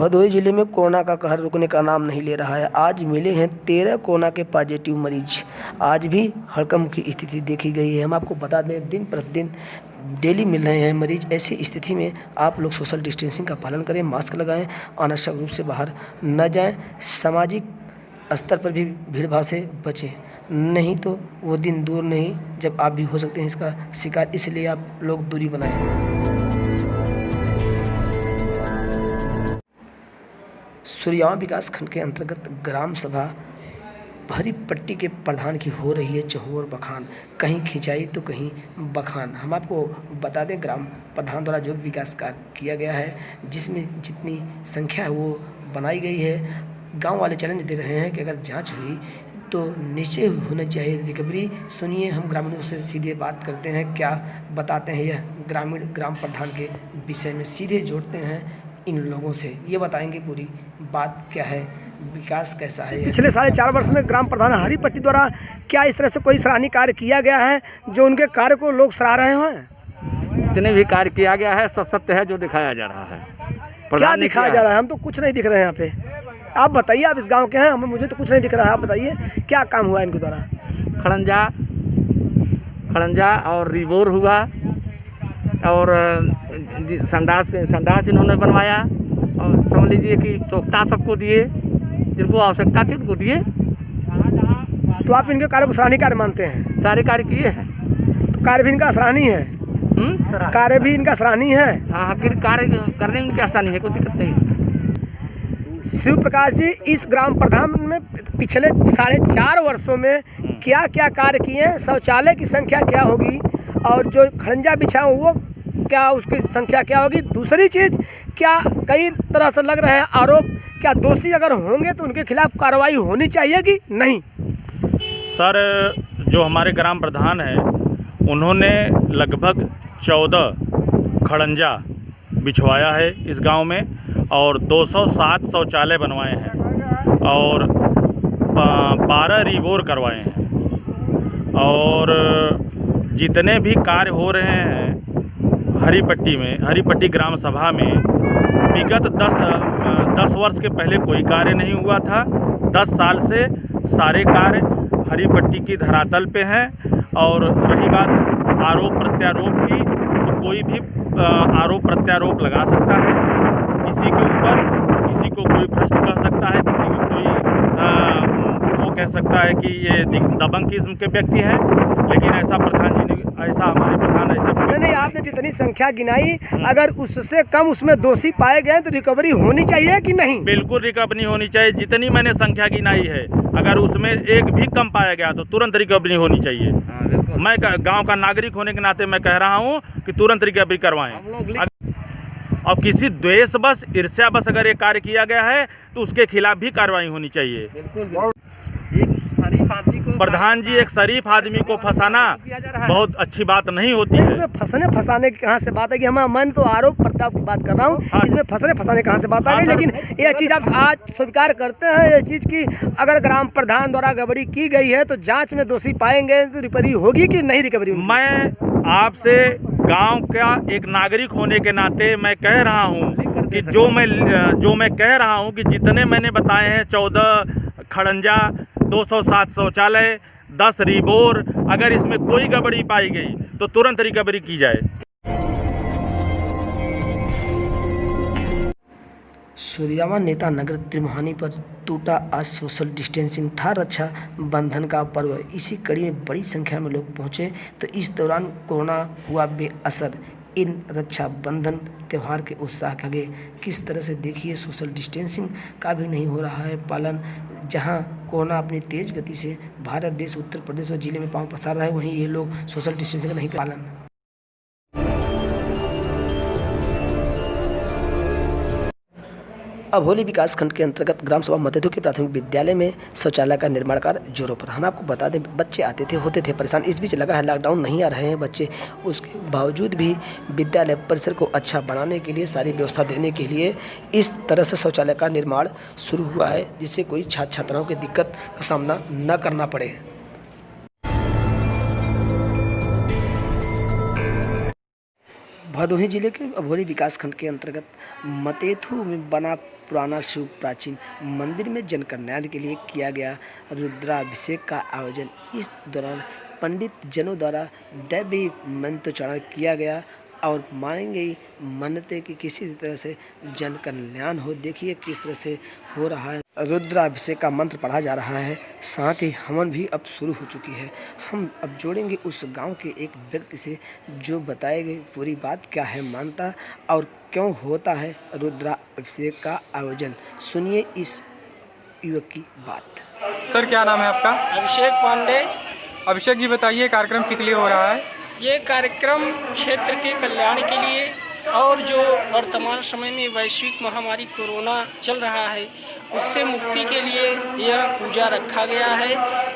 भदोही जिले में कोरोना का कहर रुकने का नाम नहीं ले रहा है। आज मिले हैं 13 कोरोना के पॉजिटिव मरीज। आज भी हड़कंप की स्थिति देखी गई है। हम आपको बता दें, दिन प्रतिदिन डेली मिल रहे हैं मरीज। ऐसी स्थिति में आप लोग सोशल डिस्टेंसिंग का पालन करें, मास्क लगाएं, अनावश्यक रूप से बाहर न जाएं, सामाजिक स्तर पर भी भीड़भाड़ से बचें, नहीं तो वो दिन दूर नहीं जब आप भी हो सकते हैं इसका शिकार। इसलिए आप लोग दूरी बनाएं। सूर्यावा विकास खंड के अंतर्गत ग्राम सभा भरी पट्टी के प्रधान की हो रही है चहुओर बखान, कहीं खिंचाई तो कहीं बखान। हम आपको बता दें, ग्राम प्रधान द्वारा जो विकास कार्य किया गया है, जिसमें जितनी संख्या है वो बनाई गई है, गांव वाले चैलेंज दे रहे हैं कि अगर जांच हुई तो निश्चय होना चाहिए रिकवरी। सुनिए, हम ग्रामीणों से सीधे बात करते हैं, क्या बताते हैं यह ग्रामीण ग्राम प्रधान के विषय में। सीधे जोड़ते हैं इन लोगों से, ये बताएंगे पूरी बात क्या है, विकास कैसा है। पिछले 4.5 वर्ष में ग्राम प्रधान हरीपट्टी द्वारा क्या इस तरह से कोई सराहनीय कार्य किया गया है जो उनके कार्य को लोग सराह रहे हैं? जितने भी कार्य किया गया है सब सत्य है जो दिखाया जा रहा है। क्या दिखाया जा रहा है? हम तो कुछ नहीं दिख रहे हैं यहाँ पे। आप बताइए, आप इस गांव के हैं, हमें मुझे तो कुछ नहीं दिख रहा है। आप बताइए क्या काम हुआ इनके द्वारा? खड़ंजा और रिबोर हुआ और संडास इन्होंने बनवाया और समझ लीजिए कि सोखता सबको दिए, जिनको आवश्यकता थी उनको दिए। तो आप इनके कार्य को सराहनीय कार्य मानते हैं? सारे कार्य किए हैं तो कार्य भी इनका सराहनीय है? कार्य भी इनका सराहनीय है। हाँ, कार्य करने में क्या आसानी है, कोई दिक्कत नहीं। शिव प्रकाश जी, इस ग्राम प्रधान में पिछले 4.5 वर्षों में क्या क्या कार्य किए हैं? शौचालय की संख्या क्या होगी और जो खड़ंजा बिछा वो क्या, उसकी संख्या क्या होगी? दूसरी चीज़, क्या कई तरह से लग रहे हैं आरोप, क्या दोषी अगर होंगे तो उनके खिलाफ कार्रवाई होनी चाहिए कि नहीं? सर, जो हमारे ग्राम प्रधान हैं उन्होंने लगभग 14 खड़ंजा बिछवाया है इस गांव में और 207 शौचालय बनवाए हैं और 12 रिबोर करवाए हैं। और जितने भी कार्य हो रहे हैं हरीपट्टी ग्राम सभा में, विगत 10 वर्ष के पहले कोई कार्य नहीं हुआ था। 10 साल से सारे कार्य हरीपट्टी की धरातल पे हैं। और रही बात आरोप प्रत्यारोप की, तो कोई भी आरोप प्रत्यारोप लगा सकता है किसी के ऊपर, किसी को कोई भ्रष्ट कह सकता है, किसी को कोई वो कह सकता है कि ये दबंग किस्म के व्यक्ति हैं। लेकिन ऐसा हमारे प्रधान ऐसे नहीं, आपने जितनी संख्या गिनाई, अगर उससे कम उसमें दोषी पाए गए तो रिकवरी होनी चाहिए कि नहीं? बिल्कुल रिकवरी होनी चाहिए। जितनी मैंने संख्या गिनाई है, अगर उसमें एक भी कम पाया गया तो तुरंत रिकवरी होनी चाहिए। मैं गांव का नागरिक होने के नाते मैं कह रहा हूं कि तुरंत रिकवरी करवाएं। और किसी द्वेष बस, ईर्ष्या बस अगर ये कार्य किया गया है तो उसके खिलाफ भी कार्रवाई होनी चाहिए। प्रधान जी, एक शरीफ आदमी को फंसाना बहुत अच्छी बात नहीं होती है। इसमें फंसाने कहाँ से बात है कि मैं तो आरोप प्रत्यारोप की बात कर रहा हूँ। हाँ, इसमें फंसाने कहाँ से बात आ गई? लेकिन ये चीज़ आप आज स्वीकार करते हैं, ये चीज़ की अगर ग्राम प्रधान द्वारा गड़बड़ी की गई है तो जांच में दोषी पाएंगे तो रिकवरी होगी कि नहीं रिकवरी? मैं आपसे गांव का एक नागरिक होने के नाते मैं कह रहा हूं कि जो मैं कह रहा हूं कि जितने मैंने बताए हैं, 14 खड़ंजा, 207 शौचालय, 10 रिबोर, अगर इसमें कोई गड़बड़ी पाई गई तो तुरंत रिकवरी की जाए। सूर्यावा नेता नगर त्रिमोहानी पर टूटा आज सोशल डिस्टेंसिंग था रक्षा बंधन का पर्व। इसी कड़ी में बड़ी संख्या में लोग पहुंचे, तो इस दौरान कोरोना हुआ बेअसर। इन रक्षा बंधन त्यौहार के उत्साह के आगे किस तरह से देखिए, सोशल डिस्टेंसिंग का भी नहीं हो रहा है पालन। जहां कोरोना अपनी तेज गति से भारत देश, उत्तर प्रदेश और जिले में पांव पसार रहा है, वहीं ये लोग सोशल डिस्टेंसिंग का नहीं पालन। अभोली विकास खंड के अंतर्गत ग्राम सभा मतेथु के प्राथमिक विद्यालय में शौचालय का निर्माण कार्य जोरों पर। हम आपको बता दें, बच्चे आते थे, होते थे परेशान। इस बीच लगा है लॉकडाउन, नहीं आ रहे हैं बच्चे, उसके बावजूद भी विद्यालय परिसर को अच्छा बनाने के लिए, सारी व्यवस्था देने के लिए इस तरह से शौचालय का निर्माण शुरू हुआ है, जिससे कोई छात्र छात्राओं की दिक्कत का सामना न करना पड़े। भदोही जिले के अभोली विकास खंड के अंतर्गत मतेथु में बना पुराना शिव प्राचीन मंदिर में जन कल्याण के लिए किया गया रुद्राभिषेक का आयोजन। इस दौरान पंडित जनों द्वारा दैवी मंत्रोच्चारण किया गया और मांगी गई मन्नतें कि किसी तरह से जन कल्याण हो। देखिए किस तरह से हो रहा है, रुद्राभिषेक का मंत्र पढ़ा जा रहा है, साथ ही हवन भी अब शुरू हो चुकी है। हम अब जोड़ेंगे उस गांव के एक व्यक्ति से जो बताएंगे पूरी बात क्या है, मानता और क्यों होता है रुद्राभिषेक का आयोजन। सुनिए इस युवक की बात। सर क्या नाम है आपका? अभिषेक पांडे। अभिषेक जी बताइए कार्यक्रम किस लिए हो रहा है? ये कार्यक्रम क्षेत्र के कल्याण के लिए और जो वर्तमान समय में वैश्विक महामारी कोरोना चल रहा है उससे मुक्ति के लिए यह पूजा रखा गया है।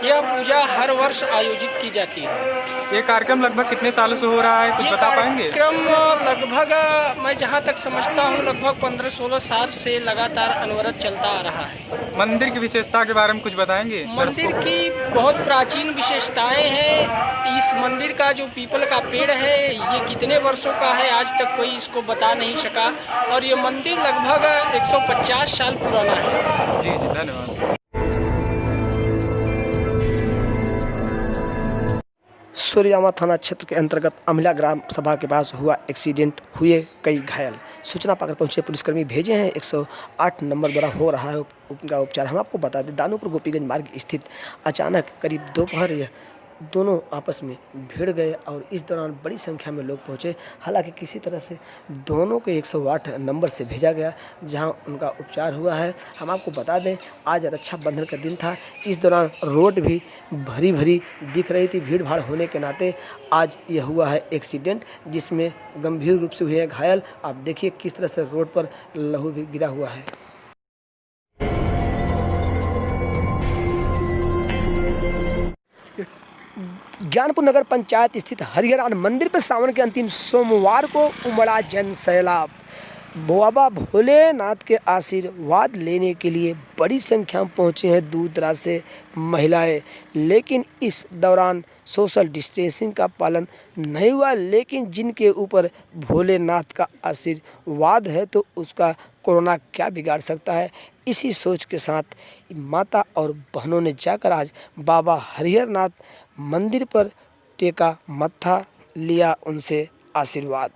यह पूजा हर वर्ष आयोजित की जाती है। ये कार्यक्रम लगभग कितने सालों से हो रहा है, कुछ बता पाएंगे? कार्यक्रम लगभग मैं जहां तक समझता हूं लगभग 15-16 साल से लगातार अनवरत चलता आ रहा है। मंदिर की विशेषता के बारे में कुछ बताएंगे? मंदिर की बहुत प्राचीन विशेषताएं हैं। इस मंदिर का जो पीपल का पेड़ है ये कितने वर्षों का है आज तक कोई इसको बता नहीं सका और ये मंदिर लगभग 150 साल पुराना है। जी जी धन्यवाद। सूर्यामा थाना क्षेत्र के अंतर्गत अमला ग्राम सभा के पास हुआ एक्सीडेंट, हुए कई घायल। सूचना पाकर पहुंचे पुलिसकर्मी भेजे हैं। 108 नंबर द्वारा हो रहा है उनका उपचार। हम आपको बता दें दानोपुर गोपीगंज मार्ग स्थित अचानक करीब दोपहर दोनों आपस में भिड़ गए और इस दौरान बड़ी संख्या में लोग पहुंचे। हालांकि किसी तरह से दोनों को 108 नंबर से भेजा गया जहां उनका उपचार हुआ है। हम आपको बता दें आज रक्षाबंधन का दिन था। इस दौरान रोड भी भरी भरी दिख रही थी भीड़ भाड़ होने के नाते। आज यह हुआ है एक्सीडेंट जिसमें गंभीर रूप से हुए हैं घायल। आप देखिए किस तरह से रोड पर लहू भी गिरा हुआ है। ज्ञानपुर नगर पंचायत स्थित हरिहरान मंदिर पर सावन के अंतिम सोमवार को उमड़ा जन सैलाब। बाबा भोलेनाथ के आशीर्वाद लेने के लिए बड़ी संख्या में पहुंचे हैं दूर दराज से महिलाएं। लेकिन इस दौरान सोशल डिस्टेंसिंग का पालन नहीं हुआ। लेकिन जिनके ऊपर भोलेनाथ का आशीर्वाद है तो उसका कोरोना क्या बिगाड़ सकता है, इसी सोच के साथ माता और बहनों ने जाकर आज बाबा हरिहरनाथ मंदिर पर टेका मत्था, लिया उनसे आशीर्वाद।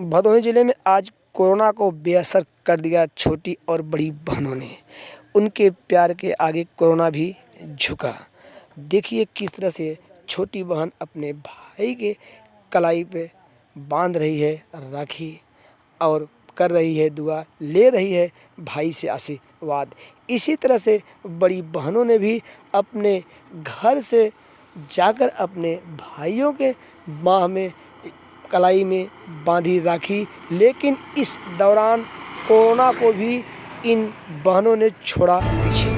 भदोही जिले में आज कोरोना को बेअसर कर दिया छोटी और बड़ी बहनों ने। उनके प्यार के आगे कोरोना भी झुका। देखिए किस तरह से छोटी बहन अपने भाई के कलाई पे बांध रही है राखी और कर रही है दुआ, ले रही है भाई से आशीर्वाद। इसी तरह से बड़ी बहनों ने भी अपने घर से जाकर अपने भाइयों के बाह में कलाई में बांधी राखी। लेकिन इस दौरान कोरोना को भी इन बहनों ने छोड़ा पीछे।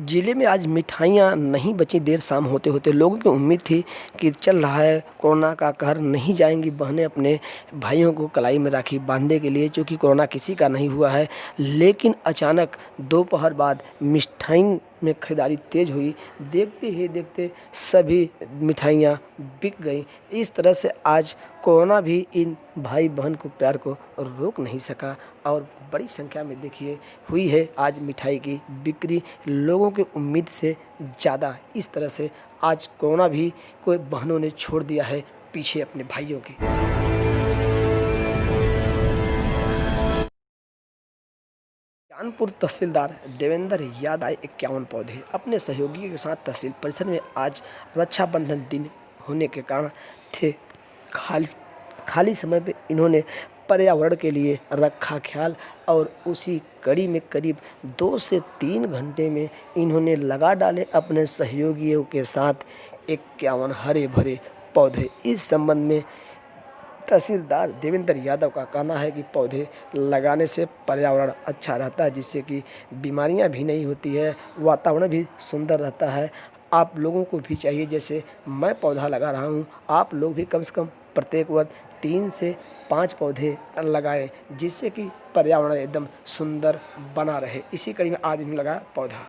जिले में आज मिठाइयाँ नहीं बची। देर शाम होते होते लोगों की उम्मीद थी कि चल रहा है कोरोना का कहर, नहीं जाएंगी बहनें अपने भाइयों को कलाई में राखी बांधने के लिए, क्योंकि कोरोना किसी का नहीं हुआ है। लेकिन अचानक दोपहर बाद मिठाई में खरीदारी तेज हुई। देखते ही देखते सभी मिठाइयाँ बिक गई। इस तरह से आज कोरोना भी इन भाई बहन को प्यार को रोक नहीं सका और बड़ी संख्या में देखिए हुई है आज मिठाई की बिक्री लोगों की उम्मीद से ज़्यादा। इस तरह से आज कोरोना भी कोई बहनों ने छोड़ दिया है पीछे अपने भाइयों के। कानपुर तहसीलदार देवेंद्र यादव आए 51 पौधे अपने सहयोगी के साथ तहसील परिसर में। आज रक्षाबंधन दिन होने के कारण थे खाली समय पे इन्होंने पर्यावरण के लिए रखा ख्याल और उसी कड़ी में करीब 2 से 3 घंटे में इन्होंने लगा डाले अपने सहयोगियों के साथ 51 हरे भरे पौधे। इस संबंध में तहसीलदार देवेंद्र यादव का कहना है कि पौधे लगाने से पर्यावरण अच्छा रहता है, जिससे कि बीमारियां भी नहीं होती है, वातावरण भी सुंदर रहता है। आप लोगों को भी चाहिए, जैसे मैं पौधा लगा रहा हूं, आप लोग भी कम से कम प्रत्येक वर्ष 3 से 5 पौधे लगाएं, जिससे कि पर्यावरण एकदम सुंदर बना रहे। इसी कड़ी में आज इन्होंने लगाया पौधा।